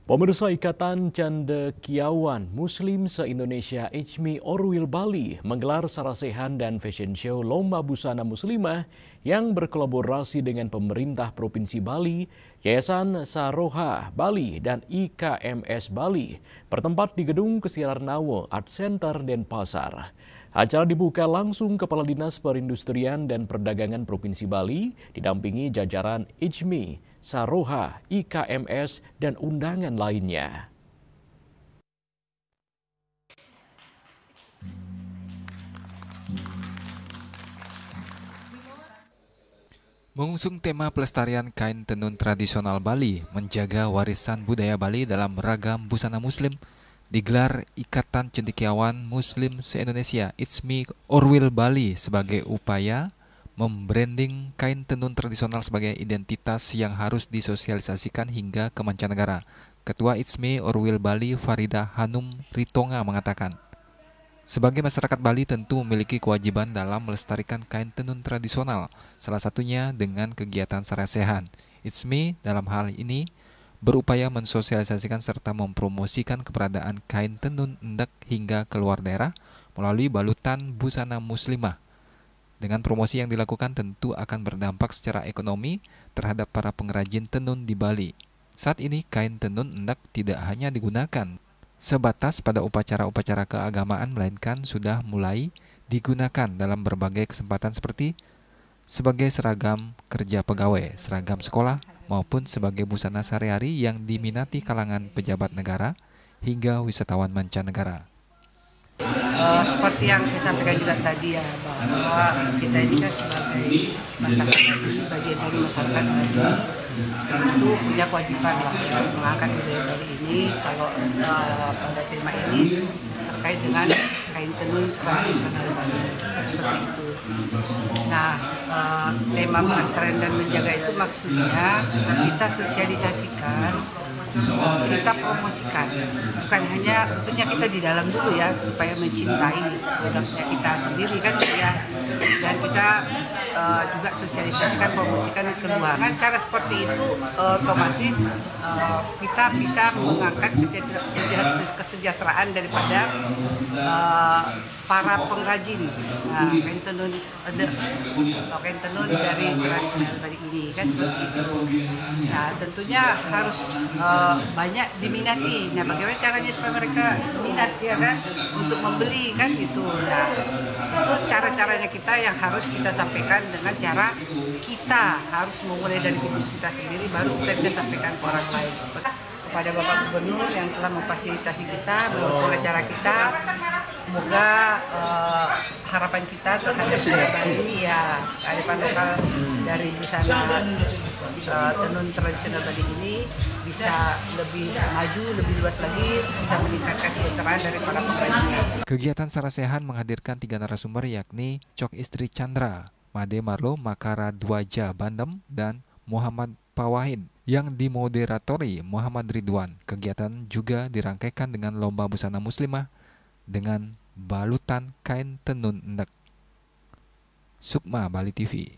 Pemirsa Ikatan Cendekiawan Muslim se-Indonesia ICMI Orwil Bali menggelar sarasehan dan fashion show Lomba Busana Muslimah yang berkolaborasi dengan pemerintah Provinsi Bali, Yayasan Saroha Bali, dan IKMS Bali bertempat di Gedung Kesiarnawe Art Center Denpasar. Acara dibuka langsung Kepala Dinas Perindustrian dan Perdagangan Provinsi Bali, didampingi jajaran ICMI, Saroha, IKMS, dan undangan lainnya. Mengusung tema pelestarian kain tenun tradisional Bali, menjaga warisan budaya Bali dalam ragam busana Muslim, digelar Ikatan Cendekiawan Muslim se-Indonesia ICMI Orwil Bali sebagai upaya membranding kain tenun tradisional sebagai identitas yang harus disosialisasikan hingga ke mancanegara. Ketua ICMI Orwil Bali Farida Hanum Ritonga mengatakan, sebagai masyarakat Bali tentu memiliki kewajiban dalam melestarikan kain tenun tradisional, salah satunya dengan kegiatan sarasehan. ICMI dalam hal ini berupaya mensosialisasikan serta mempromosikan keberadaan kain tenun endek hingga keluar daerah melalui balutan busana muslimah. Dengan promosi yang dilakukan tentu akan berdampak secara ekonomi terhadap para pengrajin tenun di Bali. Saat ini kain tenun endek tidak hanya digunakan sebatas pada upacara-upacara keagamaan, melainkan sudah mulai digunakan dalam berbagai kesempatan seperti sebagai seragam kerja pegawai, seragam sekolah, maupun sebagai busana sehari-hari yang diminati kalangan pejabat negara hingga wisatawan mancanegara. Seperti yang saya sampaikan juga tadi ya, bahwa kita ini kan sebagai masyarakat, bagian dari masyarakat tentu punya kewajiban lah mengangkat budaya Bali ini. Kalau pada tema ini terkait dengan kain tenun tradisional Bali seperti itu. Nah, tema melestarikan dan menjaga itu maksudnya kita sosialisasikan, kita promosikan, bukan hanya khususnya kita di dalam dulu ya, supaya mencintai produknya kita sendiri kan ya, dan kita juga sosialisasikan, promosikan keluar. Dengan cara seperti itu otomatis kita bisa mengangkat kesejahteraan daripada para pengrajin kain tenun atau kain tenun dari tradisional Bali ini kan seperti itu. Nah, tentunya harus banyak diminati. Nah, bagaimana caranya supaya mereka minat ya kan untuk membeli kan gitu. Nah, itu cara-caranya kita yang harus kita sampaikan dengan cara kita harus memulai dari diri kita sendiri, baru kita sampaikan ke orang lain. Kepada Bapak Gubernur yang telah memfasilitasi kita, pengacara kita, semoga harapan kita terhadap Bali ya, kearifan lokal dari busana tenun tradisional Bali ini bisa lebih maju, lebih luas lagi, bisa meningkatkan kesejahteraan dari para pengrajinnya. Kegiatan sarasehan menghadirkan 3 narasumber yakni Cok Istri Chandra, Made Marlo Makara Dwaja Bandem, dan Muhammad Pawahid yang dimoderatori Muhammad Ridwan. Kegiatan juga dirangkaikan dengan lomba busana muslimah dengan balutan kain tenun endek. Sukma Bali TV.